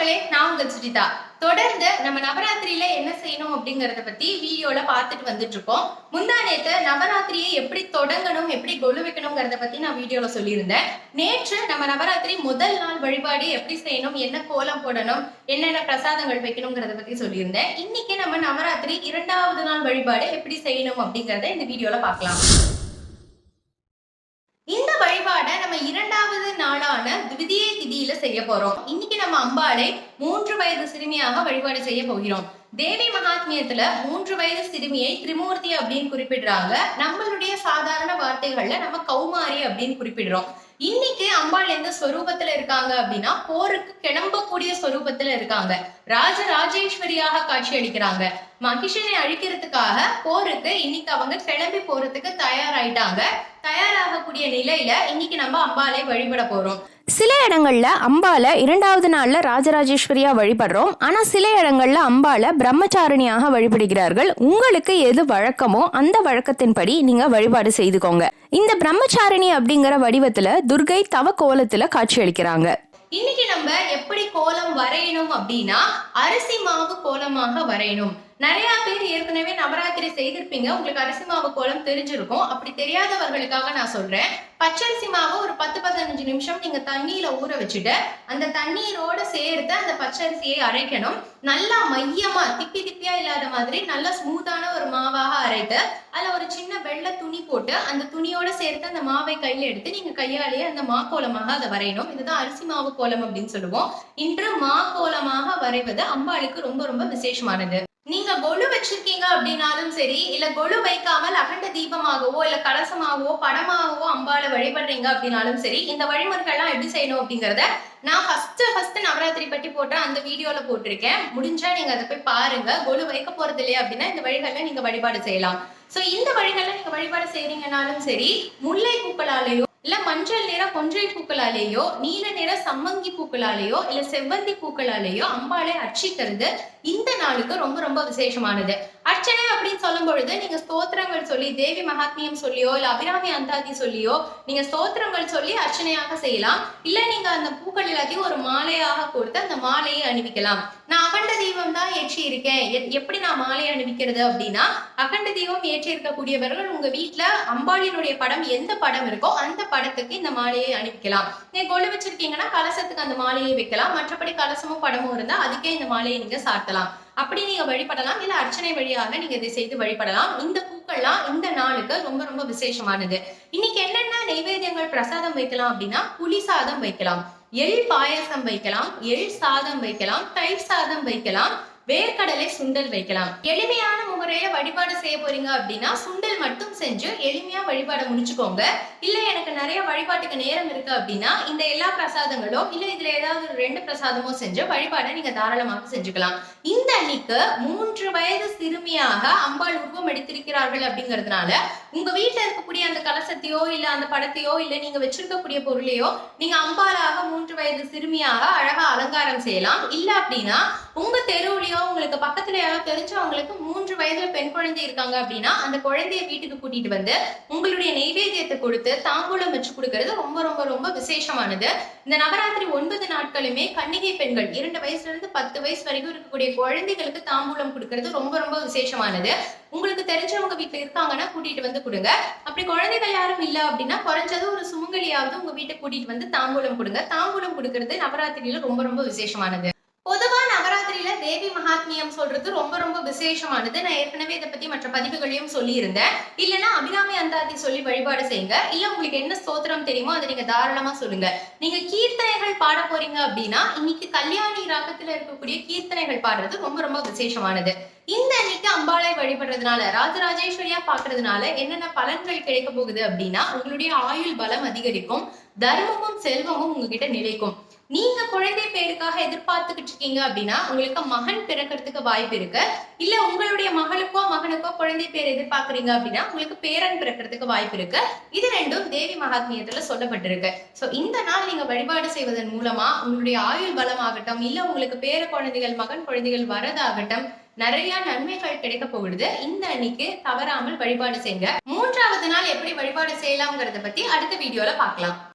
மக்களே, நான் உங்க சுஜிதா. தொடர்ந்து நம்ம நவராத்திரியில என்ன செய்யணும் அப்படிங்கறத பத்தி வீடியோல பார்த்துட்டு வந்துட்டு இருக்கோம். முந்தா நேத்து நவராத்திரியை எப்படி தொடங்கணும், எப்படி கொலு வைக்கணும்ங்கறத பத்தி நான் வீடியோல சொல்லியிருந்தேன். நேற்று நம்ம நவராத்திரி முதல் நாள் வழிபாடு எப்படி செய்யணும், என்ன கோலம் போடணும், என்னென்ன பிரசாதங்கள் வைக்கணும்ங்கறத பத்தி சொல்லியிருந்தேன். இன்னைக்கு நம்ம நவராத்திரி 2வது நாள் வழிபாடு எப்படி செய்யணும் அப்படிங்கறத இந்த வீடியோல பார்க்கலாம். இந்த வழிபாட நம்ம 2வது நாளான திவிதியை திதியில செய்ய போறோம். இன்னைக்கு நம்ம அம்பாளை 3 வயது சிறுமியாக வழிபாடு செய்ய போகிறோம். தேவி மகாத்மியத்துல 3 வயது சிறுமியை திரிமூர்த்தி அப்படின்னு குறிப்பிடுறாங்க. நம்மளுடைய சாதாரண வார்த்தைகள்ல நம்ம கௌமாரி அப்படின்னு குறிப்பிடுறோம். இன்னைக்கு அம்பாள் எந்த ஸ்வரூபத்துல இருக்காங்க அப்படின்னா போருக்கு கிளம்பக்கூடிய ஸ்வரூபத்துல இருக்காங்க. ராஜராஜேஸ்வரியாக காட்சி அளிக்கிறாங்க. மகிஷனை அழிக்கிறதுக்காக போருக்கு இன்னைக்கு அவங்க கிளம்பி போறதுக்கு தயாராயிட்டாங்க. தயாராகக்கூடிய நிலையில இன்னைக்கு நம்ம அம்பாளை வழிபட போறோம். சில இடங்கள்ல அம்பால 2வது நாள்ல ராஜராஜேஸ்வரியா வழிபடுறோம். ஆனா சில இடங்கள்ல அம்பால பிரம்மச்சாரிணியாக வழிபடுகிறார்கள். உங்களுக்கு எது வழக்கமோ அந்த வழக்கத்தின்படி நீங்க வழிபாடு செய்துக்கோங்க. இந்த பிரம்மச்சாரிணி அப்படிங்கிற வடிவத்துல துர்கை தவ கோலத்துல காட்சி அளிக்கிறாங்க. இன்னைக்கு நம்ம எப்படி கோலம் வரையணும் அப்படின்னா அரிசி மாவு கோலமாக வரையணும். நிறைய பேர் ஏற்கனவே நவராத்திரி செய்திருப்பீங்க, உங்களுக்கு அரிசி மாவு கோலம் தெரிஞ்சிருக்கும். அப்படி தெரியாதவர்களுக்காக நான் சொல்றேன். பச்சரிசி மாவு ஒரு 10-15 நிமிஷம் நீங்க தண்ணியில ஊற வச்சுட்டு அந்த தண்ணீரோட சேர்த்து அந்த பச்சரிசியை அரைக்கணும். நல்லா மையமா திப்பி திப்பியா இல்லாத மாதிரி நல்லா ஸ்மூத்தான ஒரு மாவாக அரைத்து அதுல ஒரு சின்ன வெள்ளை துணி போட்டு அந்த துணியோட சேர்த்து அந்த மாவை கையில எடுத்து நீங்க கையாலேயே அந்த மா கோலமாக அதை வரையணும். இதுதான் அரிசி மாவு கோலம் அப்படின்னு சொல்லுவோம். இன்று மா கோலமாக வரைவது அம்பாளுக்கு ரொம்ப ரொம்ப விசேஷமானது. நீங்க கொலு வச்சிருக்கீங்க அப்படின்னாலும் சரி, இல்ல கொலு வைக்காமல் அகண்ட தீபமாகவோ இல்ல கலசமாகவோ படமாகவோ அம்பாளை வழிபடுறீங்க அப்படின்னாலும் சரி, இந்த வழிமுறைகள்லாம் எப்படி செய்யணும் அப்படிங்கறத நான் ஃபர்ஸ்ட் நவராத்திரி பற்றி போட்ட அந்த வீடியோல போட்டிருக்கேன். முடிஞ்சா நீங்க அதை போய் பாருங்க. கொலு வைக்க போறது இல்லையா அப்படின்னா இந்த வழிகள்ல நீங்க வழிபாடு செய்யலாம். சோ இந்த வழிகள்ல நீங்க வழிபாடு செய்றீங்கன்னாலும் சரி, முல்லை பூக்களாலேயோ இல்ல மஞ்சள் நிற கொன்றை பூக்களாலேயோ நீல நிற சம்மங்கி பூக்களாலேயோ இல்ல செவ்வந்தி பூக்களாலேயோ அம்பாளை அர்ச்சிக்கிறது இந்த நாளுக்கு ரொம்ப ரொம்ப விசேஷமானது. அர்ச்சனை அப்படின்னு சொல்லும் பொழுது நீங்க ஸ்தோத்திரங்கள் சொல்லி தேவி மகாத்மியம் சொல்லியோ இல்ல அபிராமி அந்தாதி சொல்லியோ நீங்க ஸ்தோத்திரங்கள் சொல்லி அர்ச்சனையாக செய்யலாம். இல்ல நீங்க அந்த பூக்கள் எல்லாத்தையும் ஒரு மாலையாக கொடுத்து அந்த மாலையை அணிவிக்கலாம். நான் அகண்ட தீபம் தான் ஏற்றி இருக்கேன். எப்படி நான் மாலையை அணிவிக்கிறது அப்படின்னா, அகண்ட தீபம் ஏற்றி இருக்கக்கூடியவர்கள் உங்க வீட்டுல அம்பாளினுடைய படம் எந்த படம் இருக்கோ அந்த படத்துக்கு இந்த மாலையை அணிவிக்கலாம். நீங்க கொலு வச்சிருக்கீங்கன்னா கலசத்துக்கு அந்த மாலையை வைக்கலாம். மற்றபடி கலசமும் படமும் இருந்தா அதுக்கே இந்த மாலையை நீங்க சார்த்தலாம். அப்படி நீங்க வழிபடலாம். இல்ல அர்ச்சனை வழியாக நீங்க இதை செய்து வழிபடலாம். இந்த பூக்கள்லாம் இந்த நாளுக்கு ரொம்ப ரொம்ப விசேஷமானது. இன்னைக்கு என்னென்ன நைவேத்தியங்கள் பிரசாதம் வைக்கலாம் அப்படின்னா, புளி சாதம் வைக்கலாம், எள் பாயசம் வைக்கலாம், எள் சாதம் வைக்கலாம், தயிர் சாதம் வைக்கலாம், வேர்க்கடலை சுண்டல் வைக்கலாம். எளிமையான முறையில வழிபாடு செய்ய போறீங்க அப்படின்னா சுண்டல் மட்டும் செஞ்சு எளிமையா வழிபாட முடிச்சுக்கோங்க. இல்ல எனக்கு நிறைய வழிபாட்டுக்கு நேரம் இருக்கு அப்படின்னா இந்த எல்லா பிரசாதங்களோ இல்ல இதுல ஏதாவது ஒரு 2 பிரசாதமோ செஞ்சு வழிபாட நீங்க தாராளமாக செஞ்சுக்கலாம். இந்த அன்னைக்கு 3 வயது சிறுமியாக அம்பாள் உருவம் எடுத்திருக்கிறார்கள் அப்படிங்கிறதுனால உங்க வீட்டுல இருக்கக்கூடிய அந்த கலசத்தையோ இல்ல அந்த படத்தையோ இல்ல நீங்க வச்சிருக்கக்கூடிய பொருளையோ நீங்க அம்பாளாக 3 வயது சிறுமியாக அழகா அலங்காரம் செய்யலாம். இல்ல அப்படின்னா உங்க தெருவுலயோ உங்களுக்கு பக்கத்துல யாராவது தெரிஞ்சவங்களுக்கு 3 வயதுல பெண் குழந்தை இருக்காங்க அப்படின்னா அந்த குழந்தைய வீட்டுக்கு கூட்டிட்டு வந்து உங்களுடைய நைவேத்தியத்தை கொடுத்து தாம்பூலம் வச்சு கொடுக்கறது ரொம்ப ரொம்ப ரொம்ப விசேஷமானது. இந்த நவராத்திரி 9 நாட்களுமே கன்னிகை பெண்கள் 2 வயசுல இருந்து 10 வயசு வரைக்கும் இருக்கக்கூடிய குழந்தைகளுக்கு தாம்பூலம் கொடுக்கறது ரொம்ப ரொம்ப விசேஷமானது. உங்களுக்கு தெரிஞ்சவங்க வீட்டுல இருக்காங்கன்னா கூட்டிட்டு வந்து கொடுங்க. அப்படி குழந்தைகள் யாரும் இல்ல அப்படின்னா குறைஞ்சது ஒரு சுமங்கலியாவது உங்க வீட்டை கூட்டிட்டு வந்து தாம்பூலம் கொடுங்க. தாம்பூலம் கொடுக்கறது நவராத்திரியில ரொம்ப ரொம்ப விசேஷமானது. பொதுவா நவராத்திரியில தேவி மகாத்மியம் சொல்றது ரொம்ப ரொம்ப விசேஷமானது. நான் ஏற்கனவே இதை பத்தி மற்ற பதிவுகளையும் சொல்லி இருந்தேன். இல்லைன்னா அபிராமி அந்தாதி சொல்லி வழிபாடு செய்யுங்க. இல்ல உங்களுக்கு என்ன ஸ்தோத்திரம் தெரியுமோ அதை நீங்க தாராளமா சொல்லுங்க. நீங்க கீர்த்தனைகள் பாட போறீங்க அப்படின்னா இன்னைக்கு கல்யாணி ராகத்துல இருக்கக்கூடிய கீர்த்தனைகள் பாடுறது ரொம்ப ரொம்ப விசேஷமானது. இந்த அன்னைக்கு அம்பாளை வழிபடுறதுனால ராஜராஜேஸ்வரியா பாக்குறதுனால என்னென்ன பலன்கள் கிடைக்க போகுது அப்படின்னா, உங்களுடைய ஆயுள் பலம் அதிகரிக்கும், தர்மமும் செல்வமும் உங்ககிட்ட நிலைக்கும். நீங்க குழந்தை பேருக்காக எதிர்பார்த்துக்கிட்டு இருக்கீங்க அப்படின்னா உங்களுக்கு மகன் பிறக்கிறதுக்கு வாய்ப்பு இருக்கு. இல்ல உங்களுடைய மகளுக்கோ மகனுக்கோ குழந்தை பேர் எதிர்பார்க்கறீங்க அப்படின்னா உங்களுக்கு பேரன் பிறக்கிறதுக்கு வாய்ப்பு இருக்கு. இது ரெண்டும் தேவி மகாத்மியத்துல சொல்லப்பட்டிருக்கு. சோ இந்த நாள் நீங்க வழிபாடு செய்வதன் மூலமா உங்களுடைய ஆயுள் பலமாகட்டும் இல்ல உங்களுக்கு பேர குழந்தைகள் மகன் குழந்தைகள் வரதாகட்டும் நிறைய நன்மைகள் கிடைக்க போகுது. இந்த அன்னைக்கு தவறாமல் வழிபாடு செய்யுங்க. 3வது நாள் எப்படி வழிபாடு செய்யலாம்ங்கறத பத்தி அடுத்த வீடியோல பார்க்கலாம்.